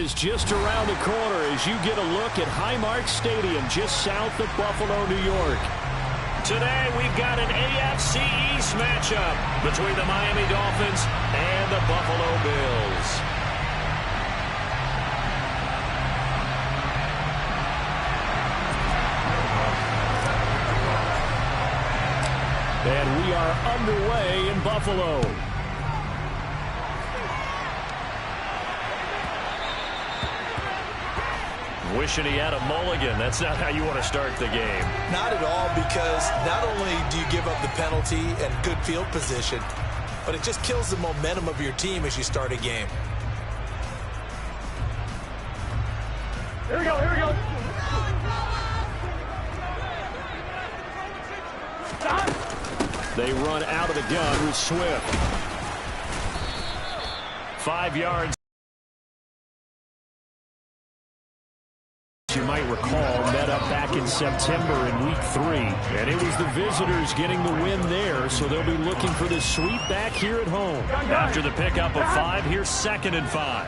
is just around the corner as you get a look at Highmark Stadium just south of Buffalo, New York. Today we've got an AFC East matchup between the Miami Dolphins and the Buffalo Bills. And we are underway in Buffalo. Wishing he had a mulligan. That's not how you want to start the game. Not at all, because not only do you give up the penalty and good field position, but it just kills the momentum of your team as you start a game. Here we go, here we go. They run out of the gun with Swift. 5 yards. You might recall, met up back in September in Week 3. And it was the visitors getting the win there, so they'll be looking for the sweep back here at home. After the pickup of 5, here's 2nd and 5.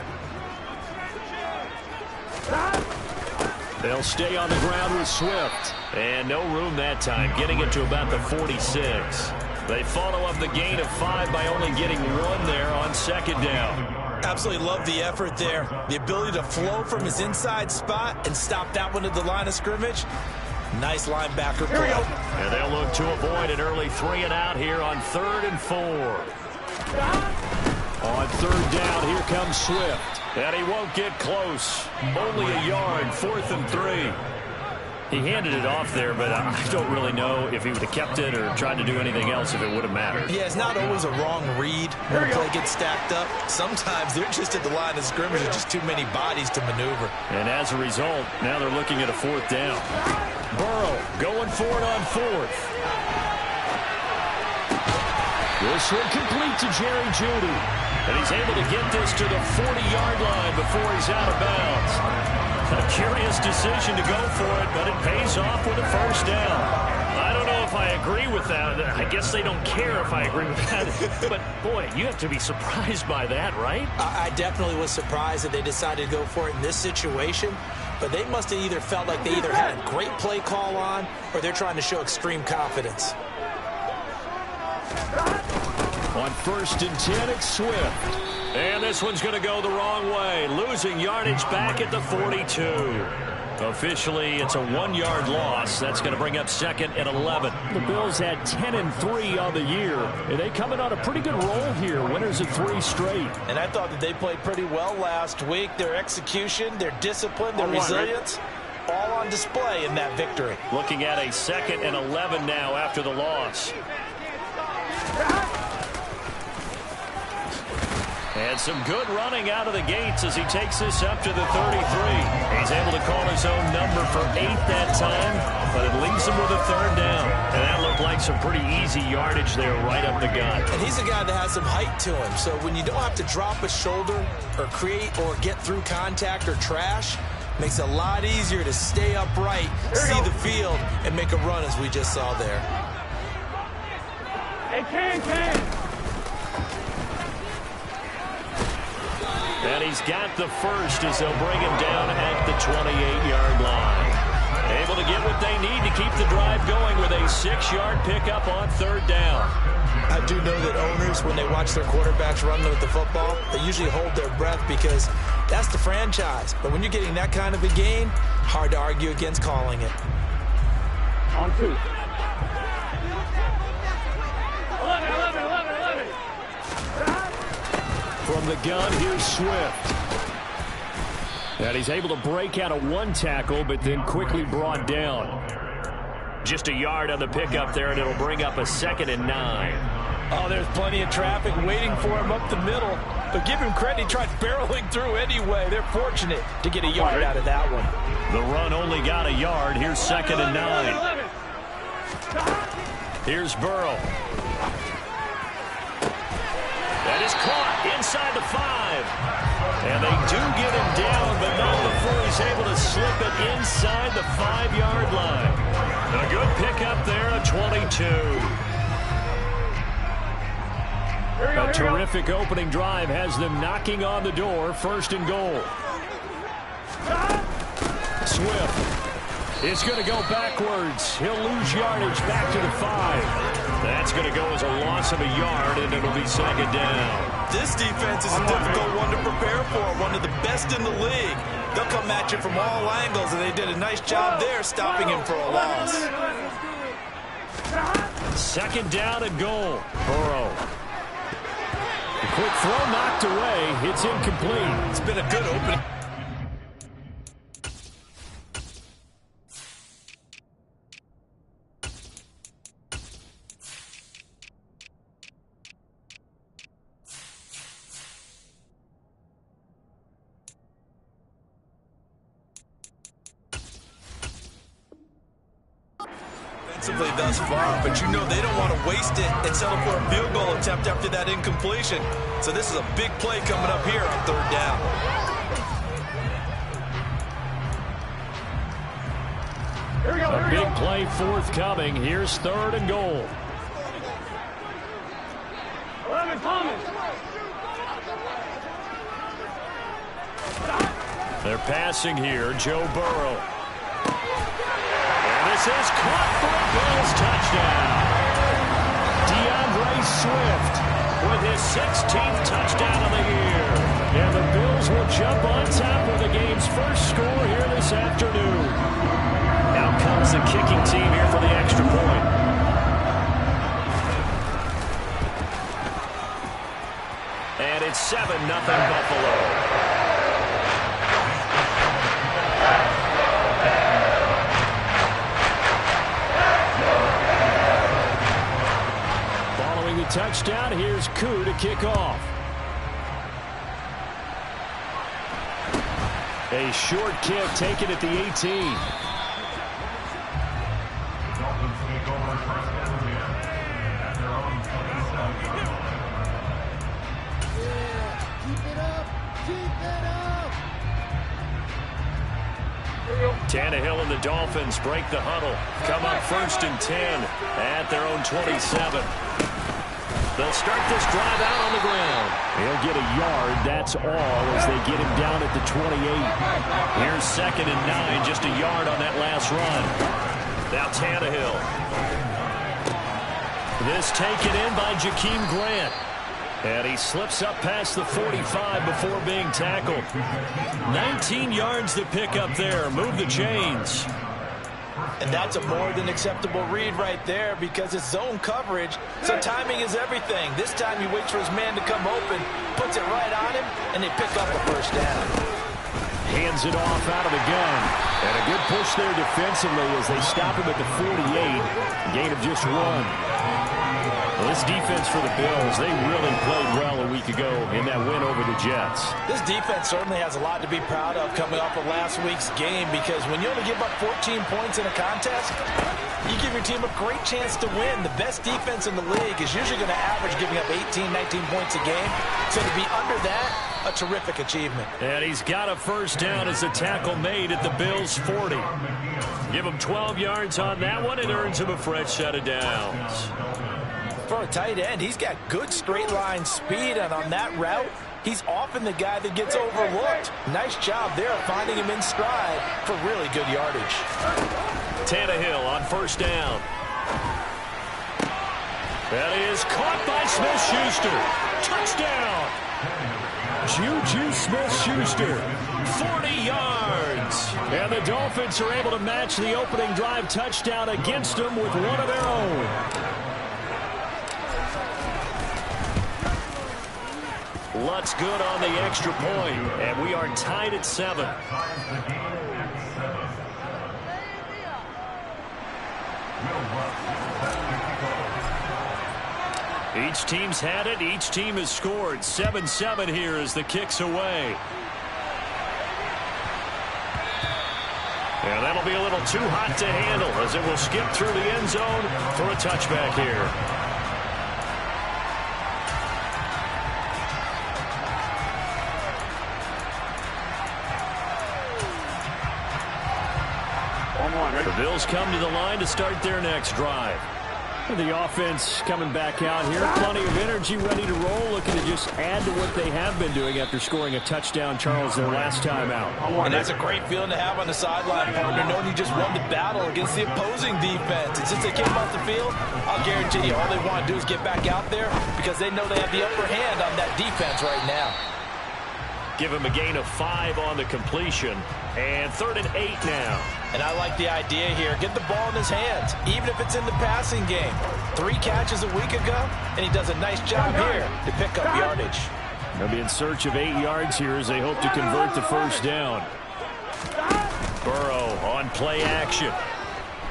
They'll stay on the ground with Swift. And no room that time, getting it to about the 46. They follow up the gain of 5 by only getting 1 there on 2nd down. Absolutely love the effort there. The ability to flow from his inside spot and stop that one at the line of scrimmage. Nice linebacker play. And they'll look to avoid an early 3 and out here on 3rd and 4. On 3rd down, here comes Swift. And he won't get close. Only a yard, 4th and 3. He handed it off there, but I don't really know if he would have kept it or tried to do anything else if it would have mattered. Yeah, it's not always a wrong read when the play gets stacked up. Sometimes they're just at the line of scrimmage. There's just too many bodies to maneuver. And as a result, now they're looking at a 4th down. Burrow going for it on 4th. This one complete to Jerry Jeudy. And he's able to get this to the 40-yard line before he's out of bounds. A curious decision to go for it, but it pays off with a 1st down. I don't know if I agree with that. I guess they don't care if I agree with that. But, boy, you have to be surprised by that, right? I definitely was surprised that they decided to go for it in this situation. But they must have either felt like they either had a great play call on or they're trying to show extreme confidence. On 1st and 10, it's Swift. And this one's going to go the wrong way, losing yardage back at the 42. Officially, it's a 1-yard loss. That's going to bring up 2nd and 11. The Bills had 10 and 3 on the year, and they come in on a pretty good roll here, winners of 3 straight. And I thought that they played pretty well last week. Their execution, their discipline, their resilience, all on display in that victory. Looking at a 2nd and 11 now after the loss. And some good running out of the gates as he takes this up to the 33. He's able to call his own number for 8 that time, but it leaves him with a 3rd down. And that looked like some pretty easy yardage there right up the gut. And he's a guy that has some height to him, so when you don't have to drop a shoulder or create or get through contact or trash, makes it a lot easier to stay upright, see the field, and make a run as we just saw there. Hey, Can. And he's got the 1st as they'll bring him down at the 28-yard line. Able to get what they need to keep the drive going with a 6-yard pickup on 3rd down. I do know that owners, when they watch their quarterbacks run with the football, they usually hold their breath because that's the franchise. But when you're getting that kind of a gain, hard to argue against calling it. On 2. 11. From the gun, here's Swift. And he's able to break out of 1 tackle, but then quickly brought down. Just a yard on the pickup there, and it'll bring up a 2nd and 9. Oh, there's plenty of traffic waiting for him up the middle. But give him credit, he tried barreling through anyway. They're fortunate to get a yard out of that one. The run only got a yard. Here's 2nd and 9. Here's Burrow. That is caught inside the 5. And they do get him down, but not before he's able to slip it inside the 5-yard line. A good pickup there, a 22. A terrific opening drive has them knocking on the door, 1st and goal. Swift is going to go backwards. He'll lose yardage back to the 5. That's going to go as a loss of a yard, and it'll be second down. This defense is a difficult one to prepare for, one of the best in the league. They'll come at you from all angles, and they did a nice job there stopping him for a loss. Second down and goal. Burrow. The quick throw knocked away. It's incomplete. It's been a good opening. Thus far, but you know they don't want to waste it and settle for a field goal attempt after that incompletion. So this is a big play coming up here on third down. Here we go, A big play forthcoming. Here's third and goal. 11 coming. They're passing here. Joe Burrow. This is caught for a Bills touchdown. DeAndre Swift With his 16th touchdown of the year. And the Bills will jump on top of the game's first score here this afternoon. Now comes the kicking team here for the extra point. And it's 7-0 Buffalo. Touchdown. Here's Koo to kick off. A short kick taken at the 18. Dolphins take over first down here at their own 27. Keep it up. Keep it up. Tannehill and the Dolphins break the huddle. Come up 1st and 10 at their own 27. They'll start this drive out on the ground. He'll get a yard, that's all, as they get him down at the 28. Here's 2nd and 9, just a yard on that last run. Now Tannehill. This taken in by Jakeem Grant. And he slips up past the 45 before being tackled. 19 yards to pick up there. Move the chains. And that's a more than acceptable read right there because it's zone coverage, so timing is everything. This time he waits for his man to come open, puts it right on him, and they pick up a first down. Hands it off out of the gun. And a good push there defensively as they stop him at the 48. Gain of just 1. Well, this defense for the Bills, they really played well a week ago in that win over the Jets. This defense certainly has a lot to be proud of coming off of last week's game because when you only give up 14 points in a contest, you give your team a great chance to win. The best defense in the league is usually going to average giving up 18, 19 points a game. So to be under that, a terrific achievement. And he's got a first down as the tackle made at the Bills' 40. Give him 12 yards on that one and earns him a fresh set of downs. For a tight end, he's got good straight line speed, and on that route, he's often the guy that gets overlooked. Nice job there finding him in stride for really good yardage. Tannehill on first down. That is caught by Smith-Schuster. Touchdown! Juju Smith-Schuster. 40 yards. And the Dolphins are able to match the opening drive touchdown against them with one of their own. Lutz good on the extra point, and we are tied at 7. Each team's had it. Each team has scored. 7-7 here as the kick's away. And that'll be a little too hot to handle as it will skip through the end zone for a touchback here. The Bills come to the line to start their next drive. The offense coming back out here. Plenty of energy, ready to roll, looking to just add to what they have been doing after scoring a touchdown, Charles, their last time out. And that's a great feeling to have on the sideline, partner, knowing you just won the battle against the opposing defense. And since they came off the field, I'll guarantee you all they want to do is get back out there because they know they have the upper hand on that defense right now. Give him a gain of 5 on the completion. And 3rd and 8 now. And I like the idea here. Get the ball in his hands, even if it's in the passing game. 3 catches a week ago, and he does a nice job here to pick up yardage. They'll be in search of 8 yards here as they hope to convert the first down. Burrow on play action.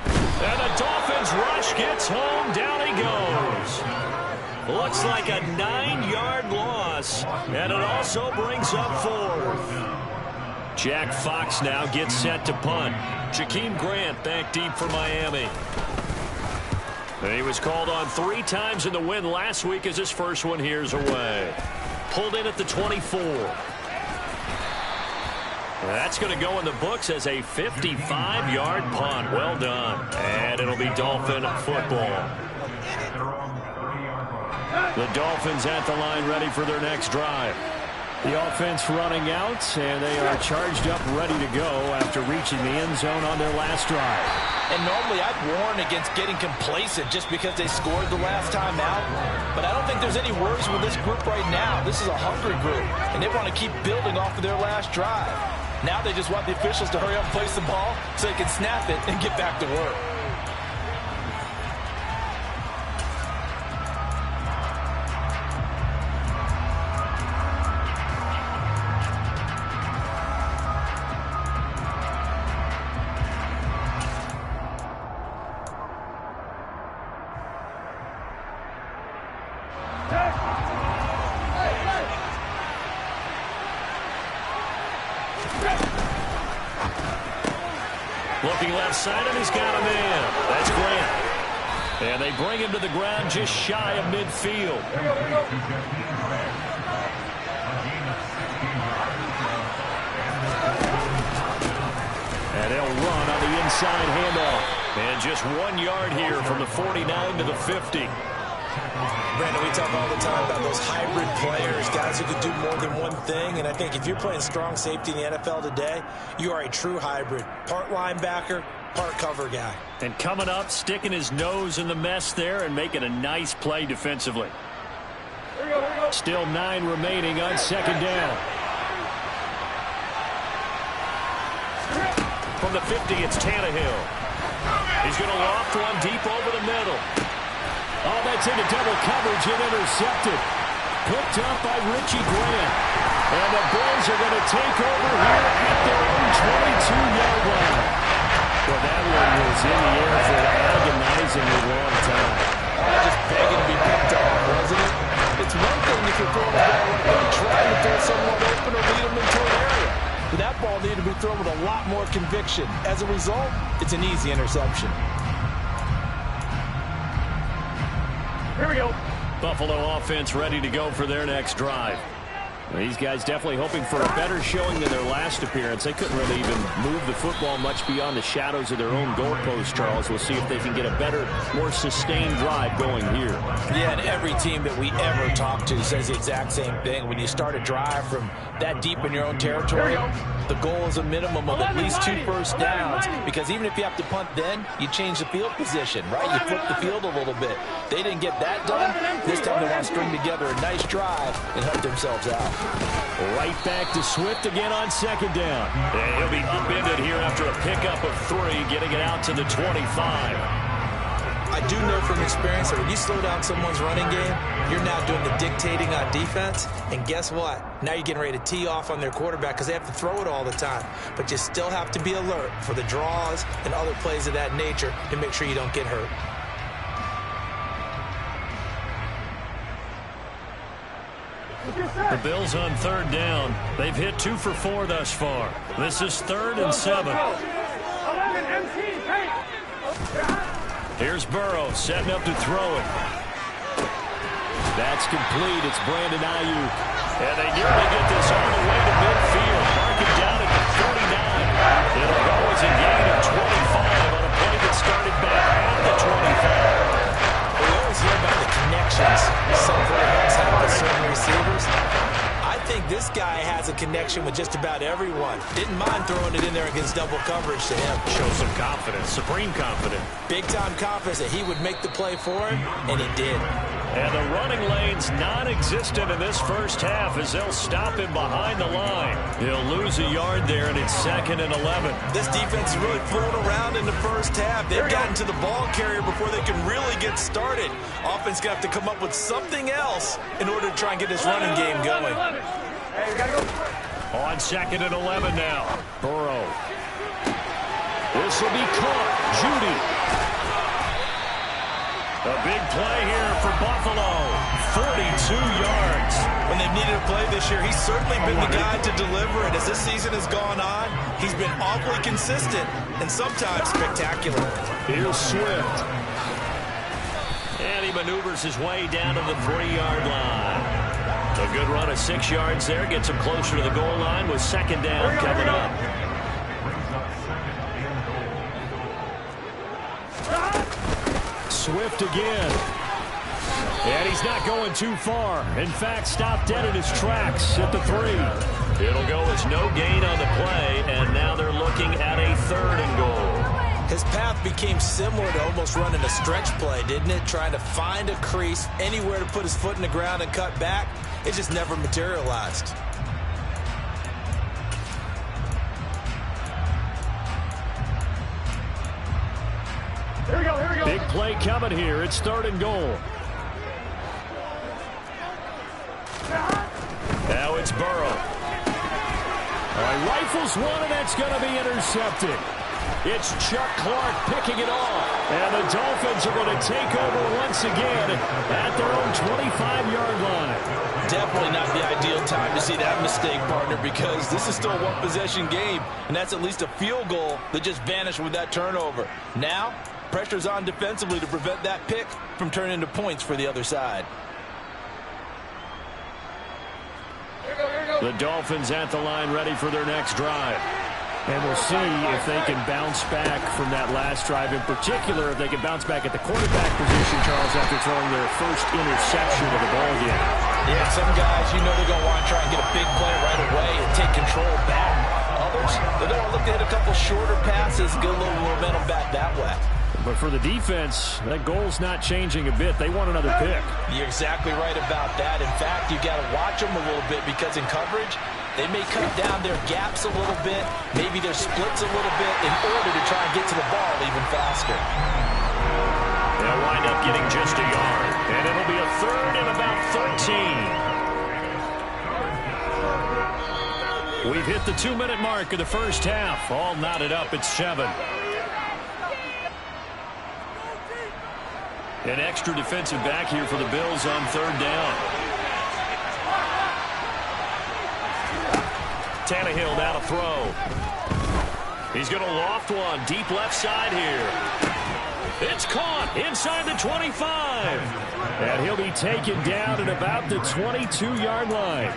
And the Dolphins rush gets home. Down he goes. Looks like a 9-yard loss, and it also brings up 4th. Jack Fox now gets set to punt. Jakeem Grant back deep for Miami. And he was called on 3 times in the win last week as his first one here's away. Pulled in at the 24. That's going to go in the books as a 55-yard punt. Well done. And it'll be Dolphin football. The Dolphins at the line ready for their next drive. The offense running out, and they are charged up, ready to go after reaching the end zone on their last drive. And normally I'd warn against getting complacent just because they scored the last time out. But I don't think there's any worries with this group right now. This is a hungry group, and they want to keep building off of their last drive. Now they just want the officials to hurry up and place the ball so they can snap it and get back to work. Looking left side, and he's got a man. That's Grant. And they bring him to the ground just shy of midfield. And they'll run on the inside handoff. And just 1 yard here from the 49 to the 50. Brandon, we talk all the time about those hybrid players, guys who could do more than one thing. And I think if you're playing strong safety in the NFL today, you are a true hybrid. Part linebacker, part cover guy. And coming up, sticking his nose in the mess there and making a nice play defensively. Still 9 remaining on second down. From the 50, it's Tannehill. He's going to loft one deep over the middle. Oh, that's into double coverage and intercepted. Picked up by Richie Grant. And the Bills are going to take over here at their own 22-yard line. Well, that one was in the air for an agonizingly long time. Just begging to be picked off, wasn't it? It's one thing if you're throwing the ball right and trying to throw someone open or lead them into an area. But that ball needed to be thrown with a lot more conviction. As a result, it's an easy interception. Here we go. Buffalo offense ready to go for their next drive. These guys definitely hoping for a better showing than their last appearance. They couldn't really even move the football much beyond the shadows of their own goalpost, Charles. We'll see if they can get a better, more sustained drive going here. Yeah, and every team that we ever talk to says the exact same thing. When you start a drive from that deep in your own territory, the goal is a minimum of at least 2 first downs, because even if you have to punt then, you change the field position, right? You flip the field a little bit. They didn't get that done. This time they want to string together a nice drive and help themselves out. Right back to Swift again on second down. And he'll be upended here after a pickup of 3, getting it out to the 25. I do know from experience that when you slow down someone's running game, you're now doing the dictating on defense. And guess what? Now you're getting ready to tee off on their quarterback because they have to throw it all the time. But you still have to be alert for the draws and other plays of that nature to make sure you don't get hurt. The Bills on third down. They've hit 2 for 4 thus far. This is 3rd and 7. Here's Burrow setting up to throw it. That's complete. It's Brandon Ayuk. And they nearly get this all the way to midfield. Marking down at the 49. It'll go as a gain of 25 on a play that started back at the 25. connection with just about everyone. Didn't mind throwing it in there against double coverage to him. Shows some confidence, supreme confidence. Big-time confidence that he would make the play for him, and he did. And the running lane's non-existent in this first half as they'll stop him behind the line. He'll lose a yard there, and it's 2nd and 11. This defense is really flown around in the first half. They've gotten to the ball carrier before they can really get started. Offense going to have to come up with something else in order to try and get this running game going. Hey, we got to go. On 2nd and 11 now. Burrow. This will be caught. Judy. A big play here for Buffalo. 42 yards. When they've needed a play this year, he's certainly been the guy to deliver it. As this season has gone on, he's been awfully consistent and sometimes spectacular. Here's Swift. And he maneuvers his way down to the 3-yard line. A good run of 6 yards there. Gets him closer to the goal line with 2nd down coming up. Swift again. And he's not going too far. In fact, stopped dead in his tracks at the 3. It'll go as no gain on the play, and now they're looking at a 3rd and goal. His path became similar to almost running a stretch play, didn't it? Trying to find a crease, anywhere to put his foot in the ground and cut back. It just never materialized. Here we go, here we go. Big play coming here. It's 3rd and goal. Now it's Burrow. All right, rifles one, and that's going to be intercepted. It's Chuck Clark picking it off. And the Dolphins are going to take over once again at their own 25-yard line. Definitely not the ideal time to see that mistake, partner, because this is still a one-possession game, and that's at least a field goal that just vanished with that turnover. Now, pressure's on defensively to prevent that pick from turning into points for the other side. The Dolphins at the line ready for their next drive. And we'll see if they can bounce back from that last drive. In particular, if they can bounce back at the quarterback position, Charles, after throwing their first interception of the ball game. Yeah, some guys, you know they're going to want to try and get a big play right away and take control back. Others, they're going to look to hit a couple shorter passes, get a little momentum back that way. But for the defense, that goal's not changing a bit. They want another pick. You're exactly right about that. In fact, you got to watch them a little bit because in coverage, they may cut down their gaps a little bit, maybe their splits a little bit in order to try and get to the ball even faster. They'll wind up getting just a yard, and it'll be a 3rd and about 13. We've hit the 2-minute mark of the first half. All knotted up at 7. An extra defensive back here for the Bills on 3rd down. Tannehill now to throw. He's going to loft one deep left side here. It's caught inside the 25. And he'll be taken down at about the 22-yard line.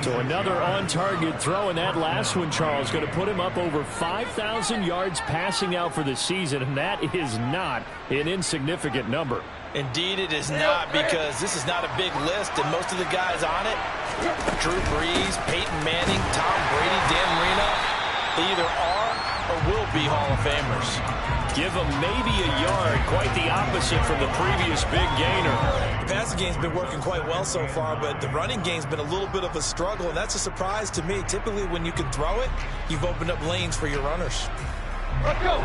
So another on-target throw, and that last one, Charles, going to put him up over 5,000 yards passing out for the season, and that is not an insignificant number. Indeed it is not, because this is not a big list, and most of the guys on it, Drew Brees, Peyton Manning, Tom Brady, Dan Marino, they either are or will be Hall of Famers. Give him maybe a yard, quite the opposite from the previous big gainer. The passing game's been working quite well so far, but the running game's been a little bit of a struggle, and that's a surprise to me. Typically, when you can throw it, you've opened up lanes for your runners. Let's go.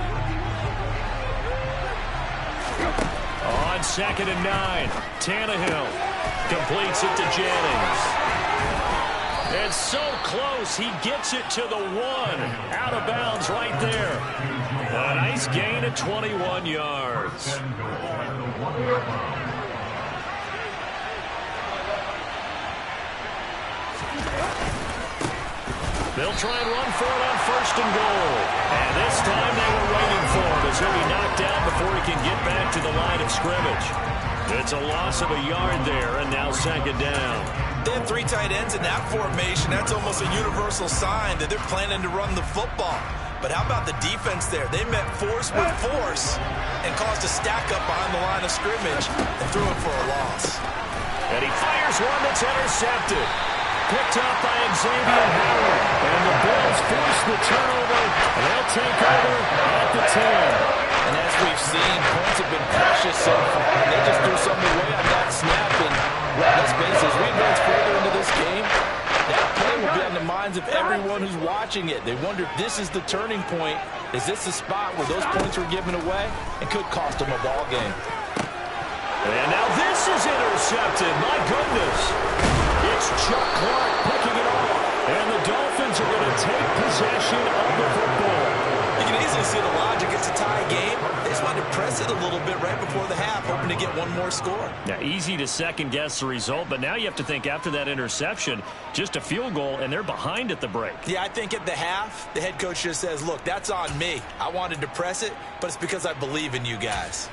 On 2nd and 9, Tannehill completes it to Jennings. It's so close, he gets it to the 1. Out of bounds right there. A nice gain of 21 yards. They'll try and run for it on 1st and goal. And this time they were waiting for him as he'll be knocked down before he can get back to the line of scrimmage. It's a loss of a yard there, and now 2nd down. They have 3 tight ends in that formation. That's almost a universal sign that they're planning to run the football. But how about the defense there? They met force with force and caused a stack up behind the line of scrimmage and threw it for a loss. And he fires one that's intercepted. picked up by Xavier Howard. And the Bills force the turnover, and they'll take over at the 10. And as we've seen, points have been precious so far. They just threw something away on that snap. And let's face it, as we advance further into this game, that play will be on the minds of everyone who's watching it. They wonder if this is the turning point. Is this the spot where those points were given away? It could cost them a ball game. And now this is intercepted. My goodness. It's Chuck Clark picking it off. And the Dolphins are going to take possession of the football. You can easily see the logic. It's a tie game. They just wanted to press it a little bit right before the half, hoping to get one more score. Now, easy to second-guess the result, but now you have to think after that interception, just a field goal, and they're behind at the break. Yeah, I think at the half, the head coach just says, look, that's on me. I wanted to press it, but it's because I believe in you guys.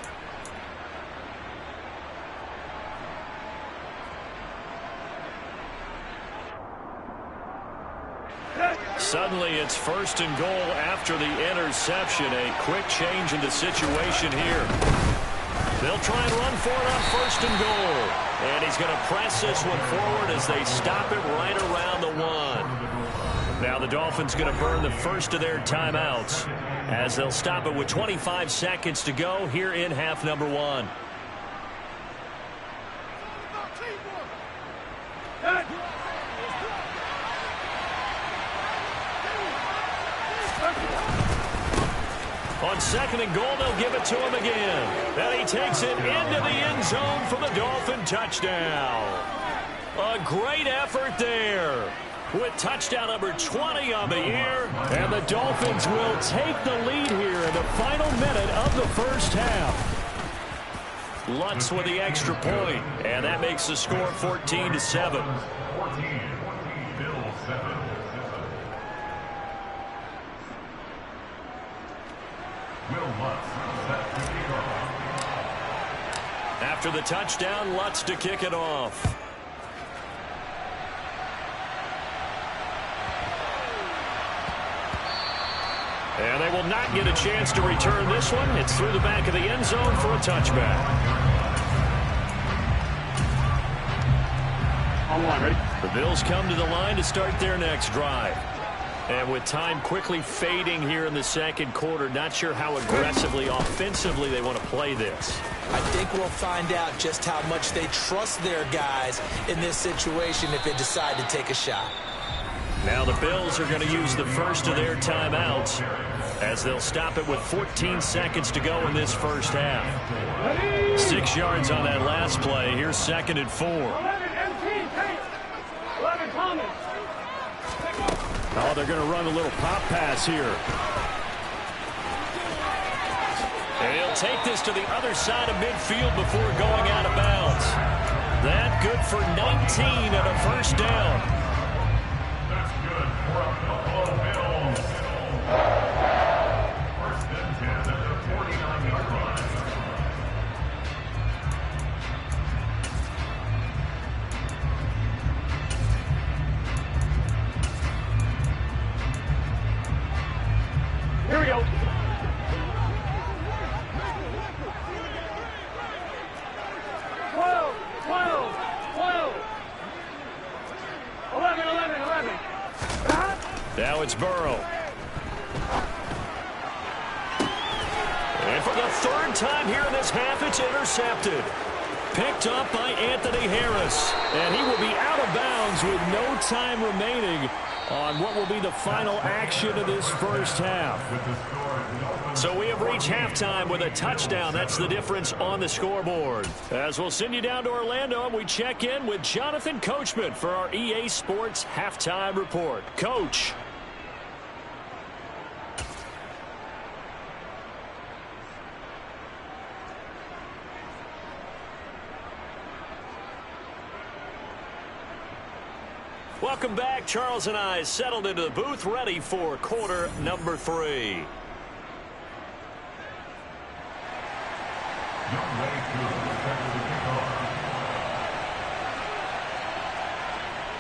Suddenly, it's 1st and goal after the interception. A quick change in the situation here. They'll try and run for it on 1st and goal. And he's going to press this one forward as they stop it right around the 1. Now the Dolphins going to burn the first of their timeouts as they'll stop it with 25 seconds to go here in half number 1. On 2nd and goal, they'll give it to him again. And he takes it into the end zone for the Dolphin touchdown. A great effort there with touchdown number 20 on the year. And the Dolphins will take the lead here in the final minute of the first half. Lutz with the extra point, and that makes the score 14-7. 14, Bills 7. After the touchdown, Lutz to kick it off. And they will not get a chance to return this one. It's through the back of the end zone for a touchback. On line, ready? The Bills come to the line to start their next drive. And with time quickly fading here in the second quarter, not sure how aggressively, offensively they want to play this. I think we'll find out just how much they trust their guys in this situation if they decide to take a shot. Now the Bills are going to use the first of their timeouts as they'll stop it with 14 seconds to go in this first half. 6 yards on that last play. Here's 2nd and 4. 11 empty, take. 11 Thomas. Oh, they're going to run a little pop pass here. And he'll take this to the other side of midfield before going out of bounds. That good for 19 and a first down. That's good for the Buffalo Bills. 1st and 10 at the 49-yard line. Here we go. 12, 12, 12. 11, 11, 11. Now it's Burrow. And for the 3rd time here in this half, it's intercepted. Picked up by Anthony Harris. And he will be out of bounds with no time remaining on what will be the final action of this first half. So we have reached halftime with a touchdown. That's the difference on the scoreboard. As we'll send you down to Orlando, and we check in with Jonathan Coachman for our EA Sports Halftime Report. Coach. Welcome back. Charles and I settled into the booth, ready for quarter number 3.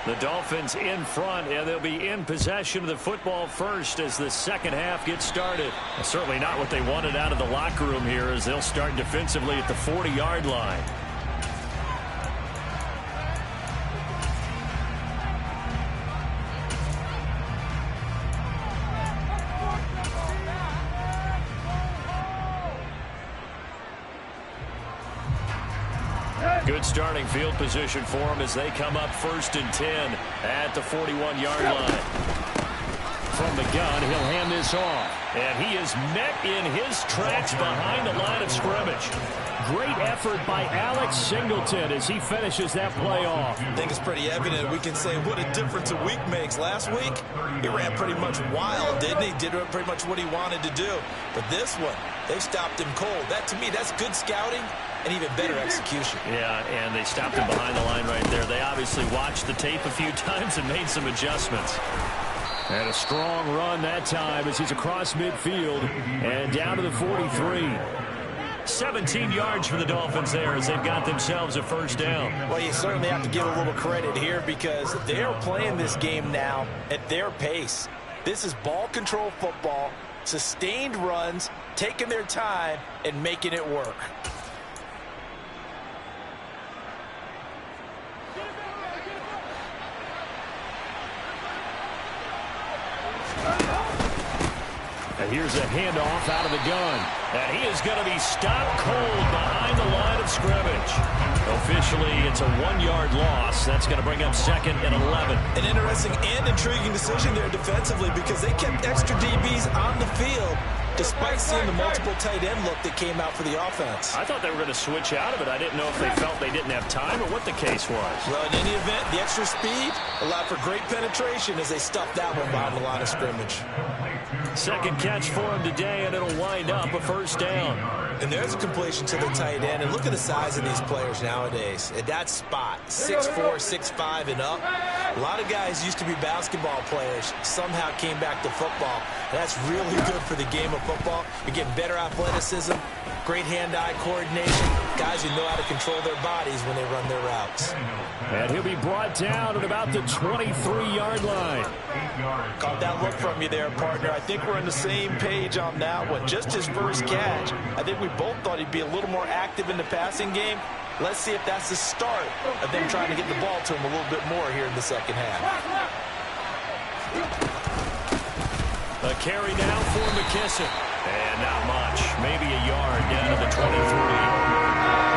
The Dolphins in front, and they'll be in possession of the football first as the second half gets started. Certainly not what they wanted out of the locker room here as they'll start defensively at the 40-yard line. Good starting field position for him as they come up 1st and 10 at the 41-yard line. From the gun, he'll hand this off. And he is met in his tracks behind the line of scrimmage. Great effort by Alex Singleton as he finishes that play off. I think it's pretty evident. We can say what a difference a week makes. Last week, he ran pretty much wild, didn't he? Did pretty much what he wanted to do. But this one, they stopped him cold. That, to me, that's good scouting and even better execution. Yeah, and they stopped him behind the line right there. They obviously watched the tape a few times and made some adjustments. And a strong run that time as he's across midfield and down to the 43. 17 yards for the Dolphins there as they've got themselves a 1st down. Well, you certainly have to give a little credit here because they're playing this game now at their pace. This is ball control football, sustained runs, taking their time, and making it work. And here's a handoff out of the gun. And he is going to be stopped cold behind the line of scrimmage. Officially, it's a 1-yard loss. That's going to bring up 2nd and 11. An interesting and intriguing decision there defensively because they kept extra DBs on the field despite seeing the multiple tight end look that came out for the offense. I thought they were going to switch out of it. I didn't know if they felt they didn't have time or what the case was. Well, in any event, the extra speed allowed for great penetration as they stuffed that one behind the line of scrimmage. 2nd catch for him today, and it'll wind up a 1st down. And there's a completion to the tight end. And look at the size of these players nowadays. At that spot, 6'4", 6'5", and up. A lot of guys used to be basketball players, somehow came back to football. And that's really good for the game of football. You're getting better athleticism, great hand-eye coordination, guys who know how to control their bodies when they run their routes. And he'll be brought down at about the 23-yard line. Caught that look from you there, partner. I think we're on the same page on that one. Just his 1st catch. I think we both thought he'd be a little more active in the passing game. Let's see if that's the start of them trying to get the ball to him a little bit more here in the 2nd half. A carry now for McKissick. And not much. Maybe a yard down to the 23.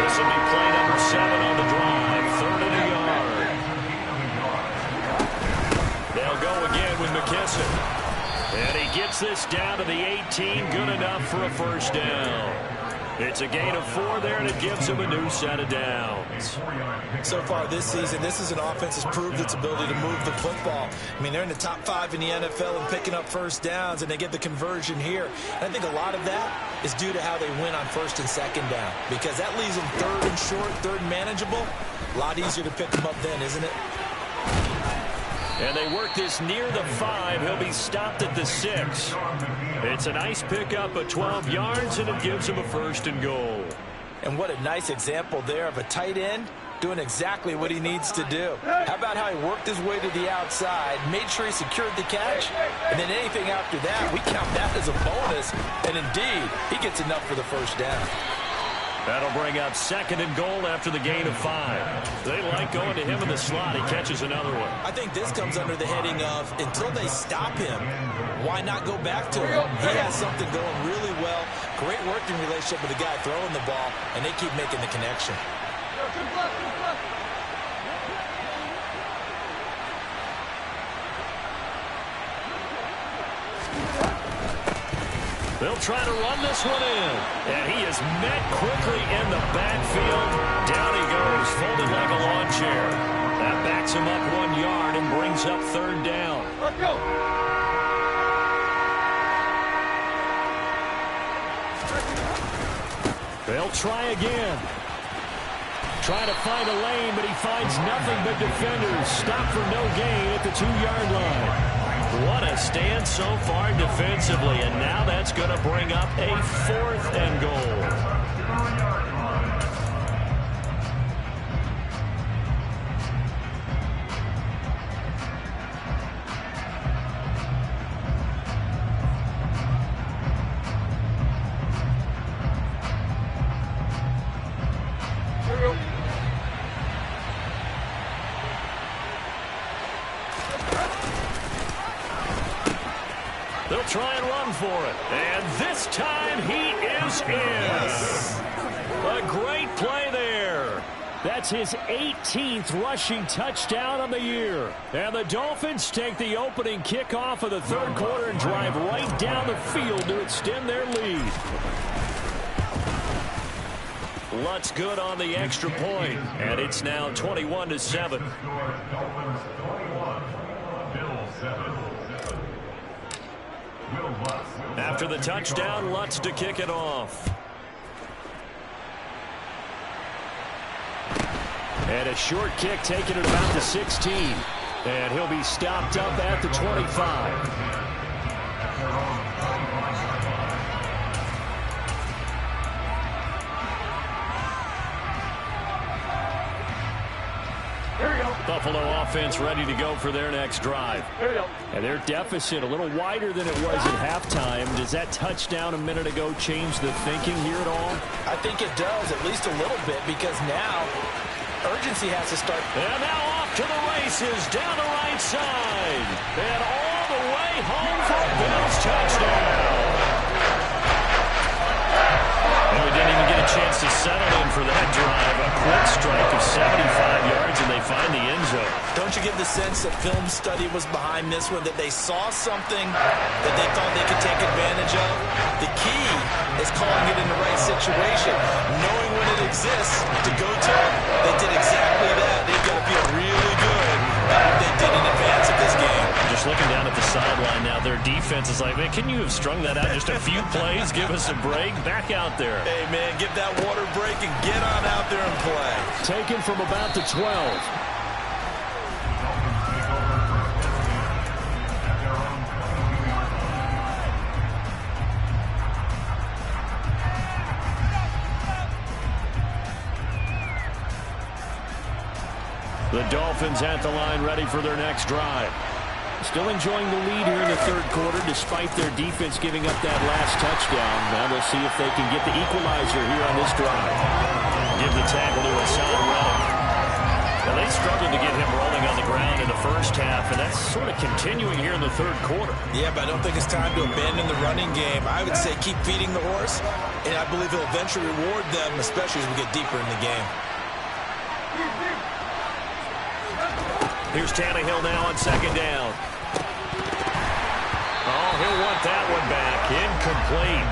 This will be play number 7 on the drive. 3rd and a yard. They'll go again with McKissick. And he gets this down to the 18. Good enough for a 1st down. It's a gain of 4 there, and it gives him a new set of downs. So far this season, this is an offense that's proved its ability to move the football. I mean, they're in the top 5 in the NFL and picking up 1st downs, and they get the conversion here. And I think a lot of that is due to how they win on 1st and 2nd down, because that leaves them 3rd and short, 3rd and manageable. A lot easier to pick them up then, isn't it? And they work this near the 5. He'll be stopped at the 6. It's a nice pickup of 12 yards, and it gives him a 1st and goal. And what a nice example there of a tight end doing exactly what he needs to do. How about how he worked his way to the outside, made sure he secured the catch, and then anything after that, we count that as a bonus. And indeed, he gets enough for the 1st down. That'll bring up 2nd and goal after the gain of 5. They like going to him in the slot. He catches another one. I think this comes under the heading of until they stop him, why not go back to him? He has something going really well. Great working relationship with the guy throwing the ball, and they keep making the connection. They'll try to run this one in. And he is met quickly in the backfield. Down he goes, folded like a lawn chair. That backs him up 1 yard and brings up 3rd down. Let's go. They'll try again. Trying to find a lane, but he finds nothing but defenders. Stop for no gain at the 2-yard line. What a stand so far defensively, and now that's going to bring up a 4th and goal. They'll try and run for it. And this time he is in. A great play there. That's his 18th rushing touchdown on the year. And the Dolphins take the opening kickoff of the third quarter and drive right down the field to extend their lead. Lutz good on the extra point, and it's now 21-7. After the touchdown, Lutz to kick it off. And a short kick taken at about the 16. And he'll be stopped up at the 25. Buffalo offense ready to go for their next drive. And their deficit a little wider than it was at halftime. Does that touchdown a minute ago change the thinking here at all? I think it does, at least a little bit, because now urgency has to start. And now off to the races down the right side. And all the way home for a Bills touchdown. And we didn't even get a chance to settle in for that drive. A quick strike of 75 yards, and they find the end zone. Don't you get the sense that film study was behind this one, that they saw something that they thought they could take advantage of? The key is calling it in the right situation, knowing when it exists to go to it. They did exactly that. They've got to feel really good about what they did in advance of this game. Just looking down at the sideline now, their defense is like, man, can you have strung that out just a few plays? Give us a break. Back out there. Hey, man, give that water break and get on out there and play. Taken from about the 12. The Dolphins at the line, ready for their next drive. Still enjoying the lead here in the third quarter, despite their defense giving up that last touchdown. Now they'll see if they can get the equalizer here on this drive. Give the tackle to Hassan Reddick. Now they struggled to get him rolling on the ground in the first half, and that's sort of continuing here in the third quarter. Yeah, but I don't think it's time to abandon the running game. I would say keep feeding the horse, and I believe he'll eventually reward them, especially as we get deeper in the game. Here's Tannehill now on second down. Oh, he'll want that one back. Incomplete.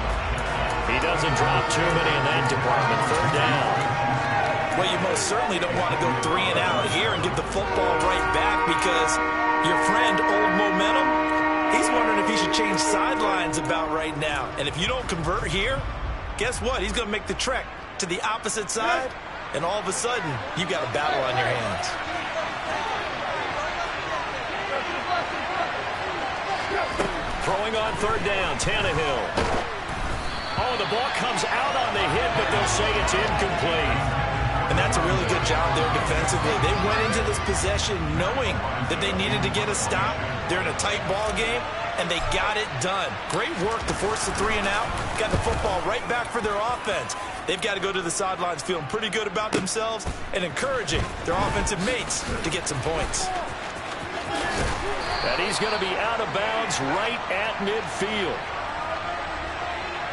He doesn't drop too many in that department. Third down. Well, you most certainly don't want to go 3 and out here and give the football right back, because your friend, Old Momentum, he's wondering if he should change sidelines about right now. And if you don't convert here, guess what? He's going to make the trek to the opposite side, and all of a sudden, you've got a battle on your hands. Throwing on third down, Tannehill. Oh, the ball comes out on the hit, but they'll say it's incomplete. And that's a really good job there defensively. They went into this possession knowing that they needed to get a stop. They're in a tight ball game, and they got it done. Great work to force the 3 and out. Got the football right back for their offense. They've got to go to the sidelines feeling pretty good about themselves and encouraging their offensive mates to get some points. And he's going to be out of bounds right at midfield.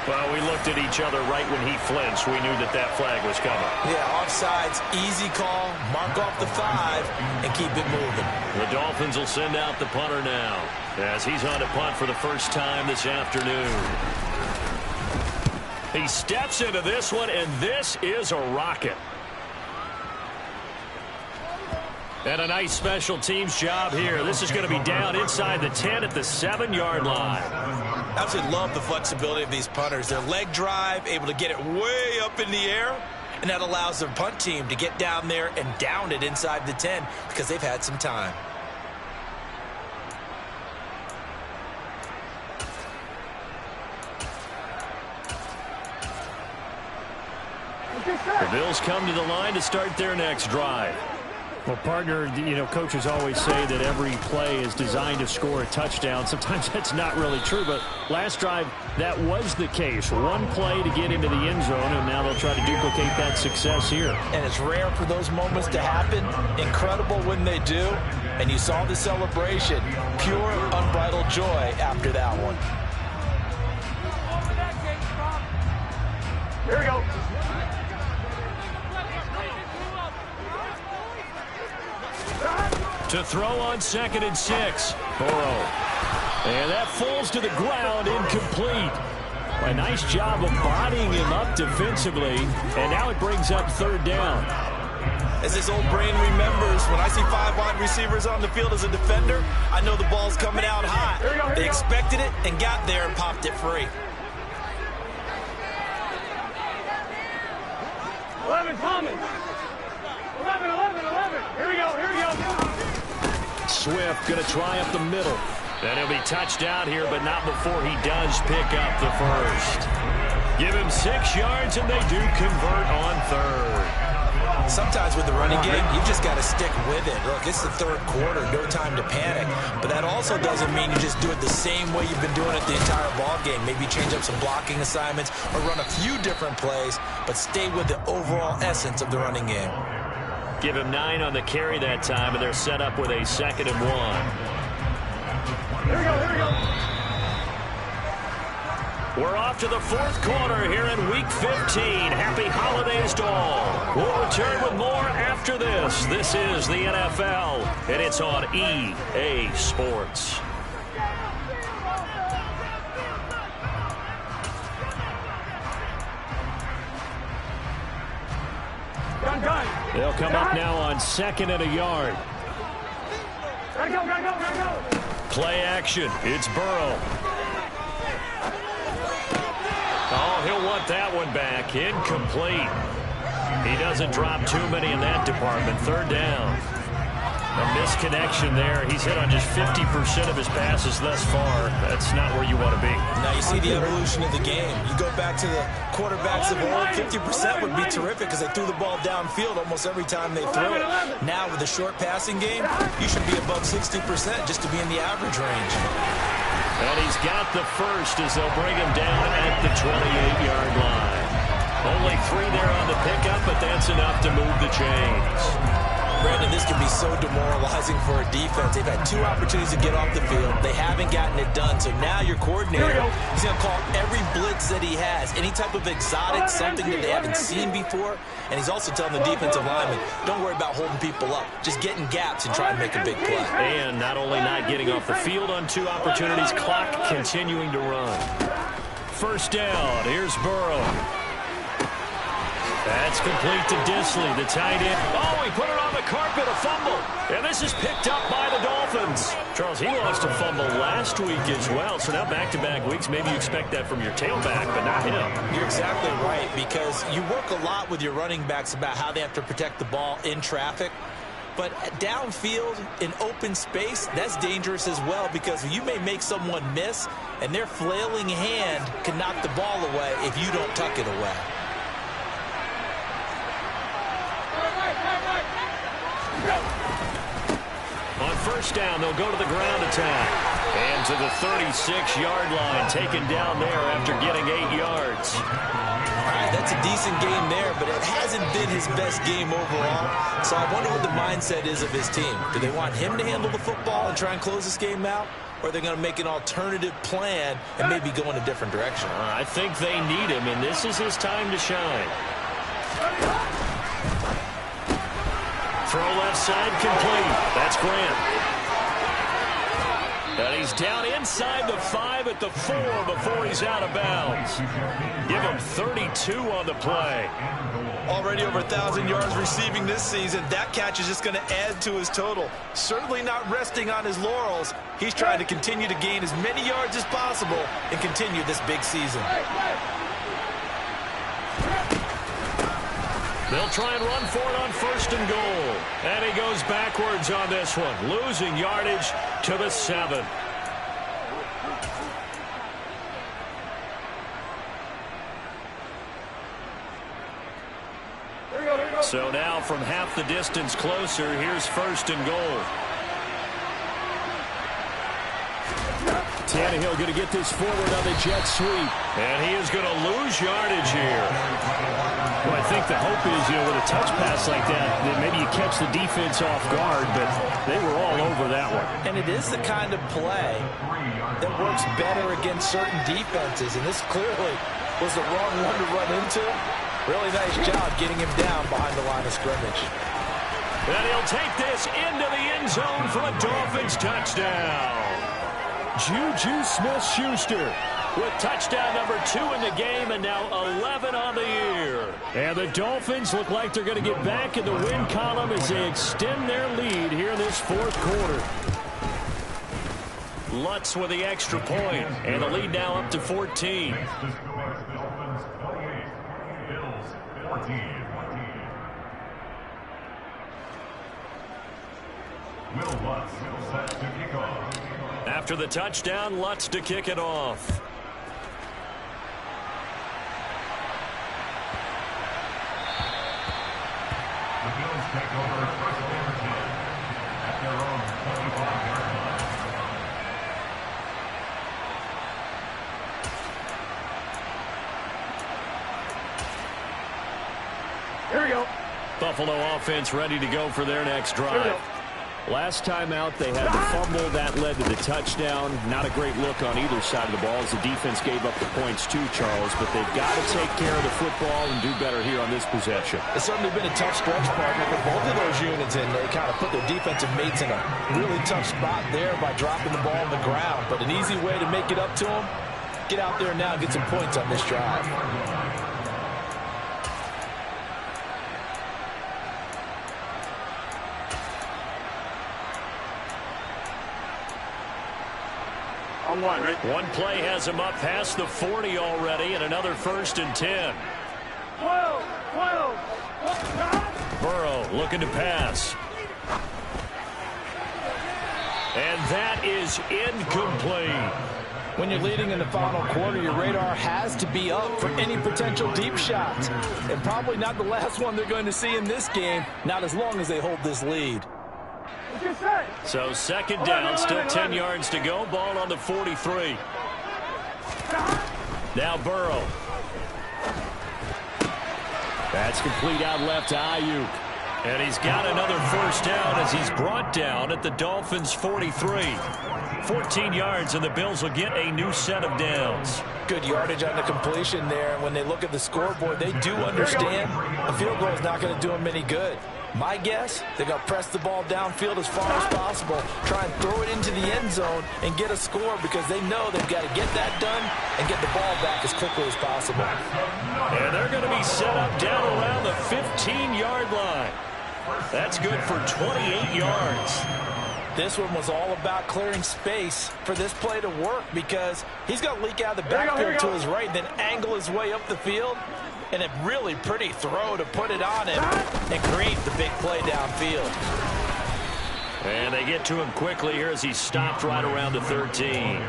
Well, we looked at each other right when he flinched. We knew that that flag was coming. Yeah, offsides, easy call, mark off the 5, and keep it moving. The Dolphins will send out the punter now, as he's on to punt for the first time this afternoon. He steps into this one, and this is a rocket. And a nice special teams job here. This is going to be down inside the 10 at the 7-yard line. I absolutely love the flexibility of these punters. Their leg drive, able to get it way up in the air, and that allows their punt team to get down there and down it inside the 10 because they've had some time. The Bills come to the line to start their next drive. Well, partner, you know, coaches always say that every play is designed to score a touchdown. Sometimes that's not really true, but last drive, that was the case. One play to get into the end zone, and now they'll try to duplicate that success here. And it's rare for those moments to happen. Incredible when they do. And you saw the celebration. Pure, unbridled joy after that one. Here we go. To throw on 2nd and 6. Burrow. And that falls to the ground, incomplete. A nice job of bodying him up defensively, and now it brings up 3rd down. As this old brain remembers, when I see 5 wide receivers on the field as a defender, I know the ball's coming out hot. They expected it and got there and popped it free. 11, Thomas. 11. Here we go. Swift going to try up the middle. And he'll be touched out here, but not before he does pick up the first. Give him 6 yards, and they do convert on 3rd. Sometimes with the running game, you just got to stick with it. Look, it's the 3rd quarter, no time to panic. But that also doesn't mean you just do it the same way you've been doing it the entire ball game. Maybe change up some blocking assignments or run a few different plays, but stay with the overall essence of the running game. Give him 9 on the carry that time, and they're set up with a 2nd and 1. Here we go. We're off to the 4th quarter here in Week 15. Happy holidays to all. We'll return with more after this. This is the NFL, and it's on EA Sports. Gun. They'll come up now on 2nd and a yard. Gotta go. Play action. It's Burrow. Oh, he'll want that one back. Incomplete. He doesn't drop too many in that department. 3rd down. A misconnection there. He's hit on just 50% of his passes thus far. That's not where you want to be. Now you see the evolution of the game. You go back to the quarterbacks of old, 50% would be terrific because they threw the ball downfield almost every time they threw it. Now with the short passing game, you should be above 60% just to be in the average range. And he's got the first as they'll bring him down at the 28-yard line. Only 3 there on the pickup, but that's enough to move the chains. Brandon, this can be so demoralizing for a defense. They've had 2 opportunities to get off the field. They haven't gotten it done. So now your coordinator, he's going to call every blitz that he has, any type of exotic, something that they haven't seen before. And he's also telling the defensive lineman, don't worry about holding people up. Just get in gaps and try and make a big play. And not only not getting off the field on 2 opportunities, clock continuing to run. 1st down. Here's Burrow. That's complete to Disley, the tight end. Oh, he put it on the carpet, a fumble. And this is picked up by the Dolphins. Charles, he lost a fumble last week as well. So now back-to-back weeks, maybe you expect that from your tailback, but not him. You're exactly right, because you work a lot with your running backs about how they have to protect the ball in traffic. But downfield, in open space, that's dangerous as well, because you may make someone miss, and their flailing hand can knock the ball away if you don't tuck it away. On 1st down, they'll go to the ground attack. And to the 36-yard line, taken down there after getting 8 yards. All right, that's a decent game there, but it hasn't been his best game overall. So I wonder what the mindset is of his team. Do they want him to handle the football and try and close this game out? Or are they going to make an alternative plan and maybe go in a different direction? I think they need him, and this is his time to shine. Throw left side complete. That's Grant. And he's down inside the 5 at the 4 before he's out of bounds. Give him 32 on the play. Already over 1,000 yards receiving this season. That catch is just going to add to his total. Certainly not resting on his laurels. He's trying to continue to gain as many yards as possible and continue this big season. They'll try and run for it on 1st and goal. And he goes backwards on this one, losing yardage to the 7. So now from half the distance closer, here's 1st and goal. Tannehill going to get this forward on the jet sweep. And he is going to lose yardage here. Well, I think the hope is, with a touch pass like that maybe you catch the defense off guard, but they were all over that one. And it is the kind of play that works better against certain defenses, and this clearly was the wrong one to run into. Really nice job getting him down behind the line of scrimmage. And he'll take this into the end zone for a Dolphins touchdown. Juju Smith-Schuster with touchdown number 2 in the game, and now 11 on the year. And the Dolphins look like they're going to get back in the win column as they extend their lead here in this fourth quarter. Lutz with the extra point, and the lead now up to 14. Dolphins 28, Bills 14. Will Lutz set to kick off. After the touchdown, Lutz to kick it off. The Bills take over first and 10 at their own 25-yard line. Here we go. Buffalo offense ready to go for their next drive. Last time out, they had the fumble that led to the touchdown. Not a great look on either side of the ball as the defense gave up the points too, Charles. But they've got to take care of the football and do better here on this possession. It's certainly been a tough stretch, partner, for both of those units, and they kind of put their defensive mates in a really tough spot there by dropping the ball on the ground. But an easy way to make it up to them, get out there now and get some points on this drive. On one, right? One play has him up past the 40 already, and another 1st and 10. 12. Burrow looking to pass. And that is incomplete. When you're leading in the final quarter, your radar has to be up for any potential deep shots. And probably not the last one they're going to see in this game, not as long as they hold this lead. So second down, still 10 yards to go. Ball on the 43. Now Burrow. That's complete out left to Ayuk. And he's got another 1st down as he's brought down at the Dolphins' 43. 14 yards, and the Bills will get a new set of downs. Good yardage on the completion there. And when they look at the scoreboard, they do understand a field goal is not going to do them any good. My guess, they're going to press the ball downfield as far as possible, try and throw it into the end zone and get a score because they know they've got to get that done and get the ball back as quickly as possible. And they're going to be set up down around the 15-yard line. That's good for 28 yards. This one was all about clearing space for this play to work because he's going to leak out of the backfield to his right, then angle his way up the field. And a really pretty throw to put it on him and create the big play downfield. And they get to him quickly here as he's stopped right around the 13.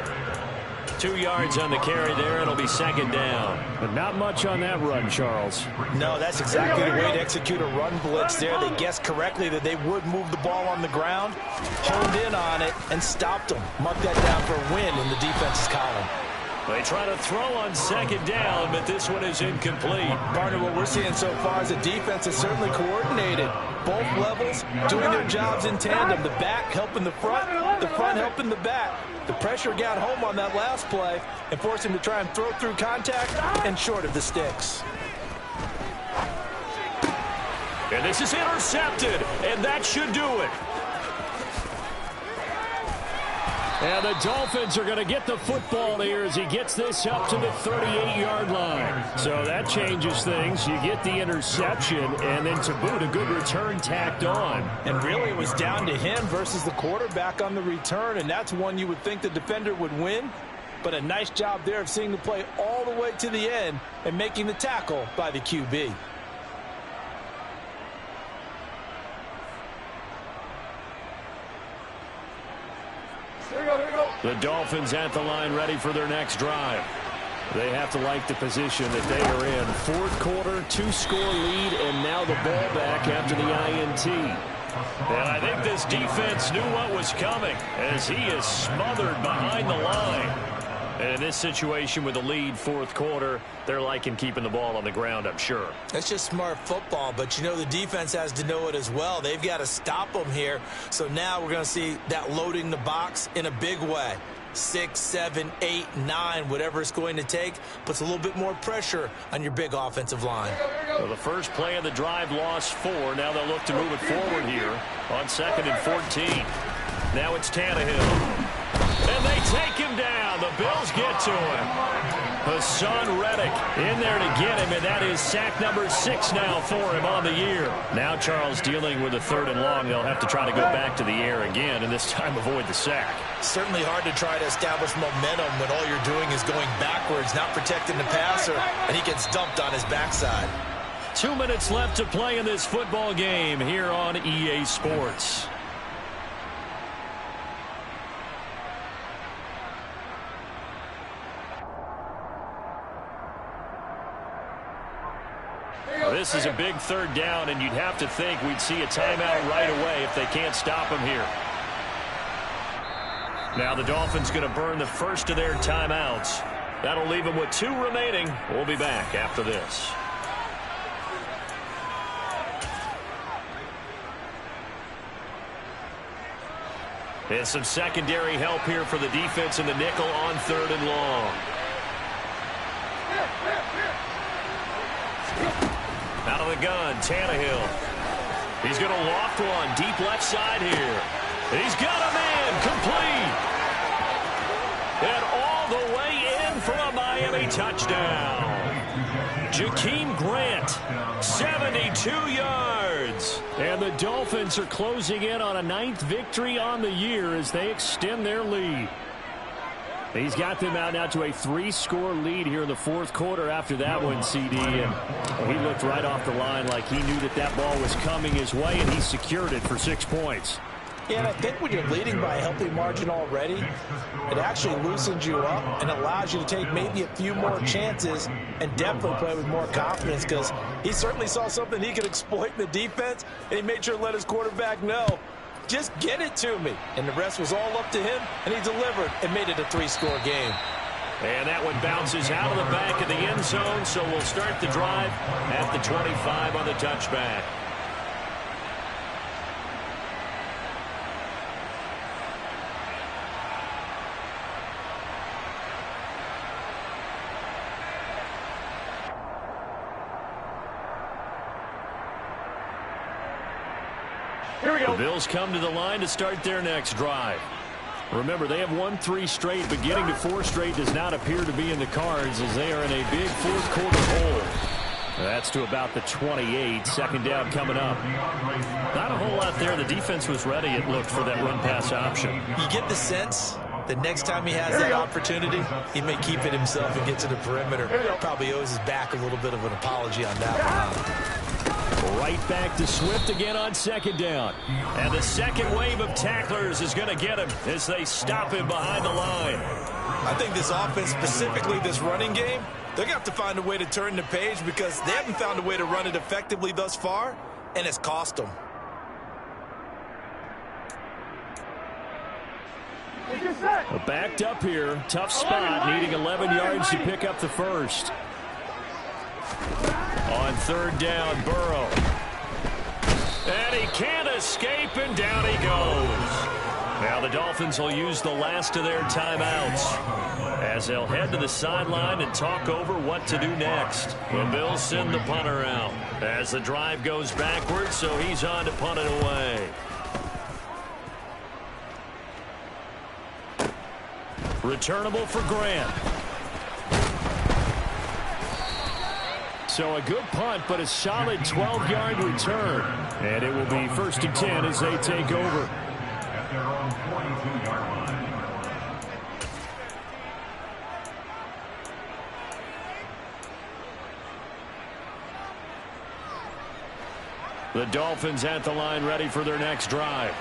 2 yards on the carry there. It'll be second down. But not much on that run, Charles. No, that's exactly the way to execute a run blitz there. They guessed correctly that they would move the ball on the ground, honed in on it, and stopped them. Mark that down for a win in the defense's column. They try to throw on second down, but this one is incomplete. Partner, what we're seeing so far is the defense is certainly coordinated. Both levels doing their jobs in tandem. The back helping the front helping the back. The pressure got home on that last play and forced him to try and throw through contact and short of the sticks. And this is intercepted, and that should do it. And the Dolphins are going to get the football here as he gets this up to the 38-yard line. So that changes things. You get the interception, and then to boot, a good return tacked on. And really, it was down to him versus the quarterback on the return, and that's one you would think the defender would win. But a nice job there of seeing the play all the way to the end and making the tackle by the QB. The Dolphins at the line ready for their next drive. They have to like the position that they are in. Fourth quarter, 2-score lead, and now the ball back after the INT. And I think this defense knew what was coming as he is smothered behind the line. And in this situation with the lead, fourth quarter, they're liking keeping the ball on the ground, I'm sure. That's just smart football, but you know the defense has to know it as well. They've got to stop them here. So now we're going to see that loading the box in a big way. 6, 7, 8, 9, whatever it's going to take, puts a little bit more pressure on your big offensive line. So the first play of the drive lost 4. Now they'll look to move it forward here on 2nd and 14. Now it's Tannehill. And they take him down. The Bills get to him. Hassan Reddick in there to get him, and that is sack number 6 now for him on the year. Now Charles dealing with a 3rd and long. They'll have to try to go back to the air again, and this time avoid the sack. Certainly hard to try to establish momentum when all you're doing is going backwards, not protecting the passer, and he gets dumped on his backside. 2 minutes left to play in this football game here on EA Sports. This is a big 3rd down, and you'd have to think we'd see a timeout right away if they can't stop him here. Now the Dolphins going to burn the first of their timeouts. That'll leave them with 2 remaining. We'll be back after this. And some secondary help here for the defense in the nickel on 3rd and long. Out of the gun, Tannehill. He's going to loft one deep left side here. He's got a man complete. And all the way in for a Miami touchdown. Jakeem Grant, 72 yards. And the Dolphins are closing in on a 9th victory on the year as they extend their lead. He's got them out now to a 3-score lead here in the 4th quarter after that one, CD. And he looked right off the line like he knew that that ball was coming his way, and he secured it for 6 points. Yeah, and I think when you're leading by a healthy margin already, it actually loosens you up and allows you to take maybe a few more chances and definitely play with more confidence, because he certainly saw something he could exploit in the defense, and he made sure to let his quarterback know, just get it to me. And the rest was all up to him, and he delivered and made it a 3-score game. And that one bounces out of the back of the end zone, so we'll start the drive at the 25 on the touchback. Here we go. The Bills come to the line to start their next drive. Remember, they have won 3 straight, but getting to 4 straight does not appear to be in the cards as they are in a big 4th quarter hole. That's to about the 28. 2nd down coming up. Not a whole lot there. The defense was ready, it looked, for that run-pass option. You get the sense that next time he has that opportunity, he may keep it himself and get to the perimeter. Probably owes his back a little bit of an apology on that one. Right back to Swift again on 2nd down. And the second wave of tacklers is going to get him as they stop him behind the line. I think this offense, specifically this running game, they're going to have to find a way to turn the page because they haven't found a way to run it effectively thus far, and it's cost them. Backed up here. Tough spot, needing 11 yards to pick up the first. On 3rd down, Burrow. And he can't escape, and down he goes. Now the Dolphins will use the last of their timeouts as they'll head to the sideline and talk over what to do next. The Bills send the punter out as the drive goes backwards, so he's on to punt it away. Returnable for Grant. So a good punt, but a solid 12-yard return. And it will be 1st and 10 as they take over. At their own 42-yard line. The Dolphins at the line ready for their next drive.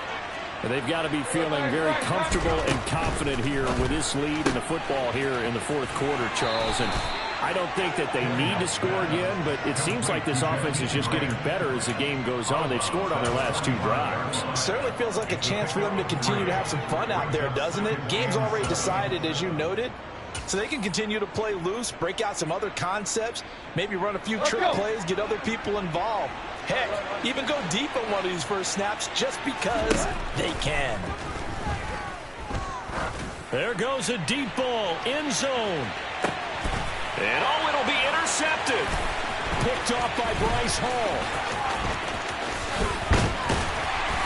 They've got to be feeling very comfortable and confident here with this lead in the football here in the 4th quarter, Charles. And I don't think that they need to score again, but it seems like this offense is just getting better as the game goes on. They've scored on their last 2 drives. Certainly feels like a chance for them to continue to have some fun out there, doesn't it? Game's already decided, as you noted, so they can continue to play loose, break out some other concepts, maybe run a few trick plays, get other people involved. Heck, even go deep on one of these first snaps just because they can. There goes a deep ball, end zone. And oh, it'll be intercepted. picked off by Bryce Hall.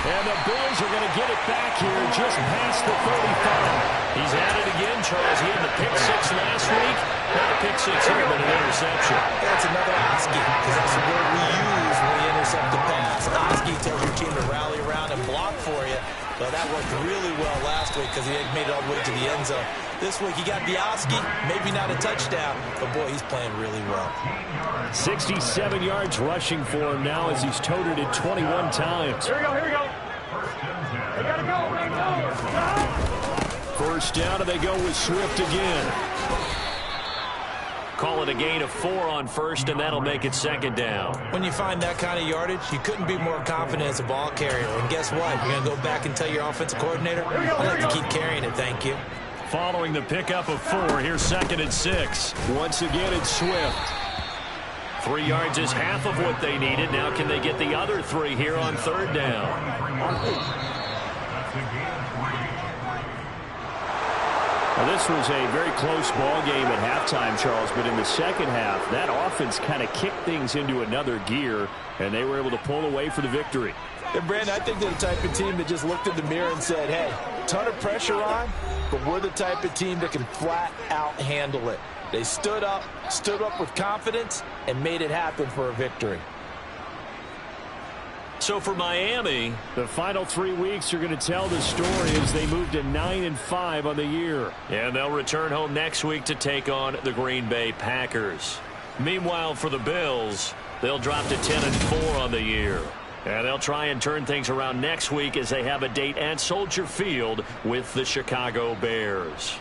And the Bills are going to get it back here just past the 35. He's at it again, Charles. He had the pick six last week. Had a pick six here, but an interception. That's another Oski, because that's the word we use when we intercept the pass. Oski tells your team to rally around and block for you. But that worked really well last week because he had made it all the way to the end zone. This week he got the Oski, maybe not a touchdown, but boy, he's playing really well. 67 yards rushing for him now as he's toted it 21 times. Here we go, here we go. They gotta go, First down, and they go with Swift again. Call it a gain of 4 on first, and that'll make it second down. When you find that kind of yardage, you couldn't be more confident as a ball carrier. And guess what? You're going to go back and tell your offensive coordinator, I'd like to keep carrying it, thank you. Following the pickup of 4, here's 2nd and 6. Once again, it's Swift. 3 yards is half of what they needed. Now can they get the other 3 here on 3rd down? Now, this was a very close ball game at halftime, Charles, but in the second half, that offense kind of kicked things into another gear, and they were able to pull away for the victory. And Brandon, I think they're the type of team that just looked in the mirror and said, hey, ton of pressure on, but we're the type of team that can flat out handle it. They stood up with confidence, and made it happen for a victory. So for Miami, the final 3 weeks are going to tell the story as they move to 9-5 on the year. And they'll return home next week to take on the Green Bay Packers. Meanwhile, for the Bills, they'll drop to 10-4 on the year. And they'll try and turn things around next week as they have a date at Soldier Field with the Chicago Bears.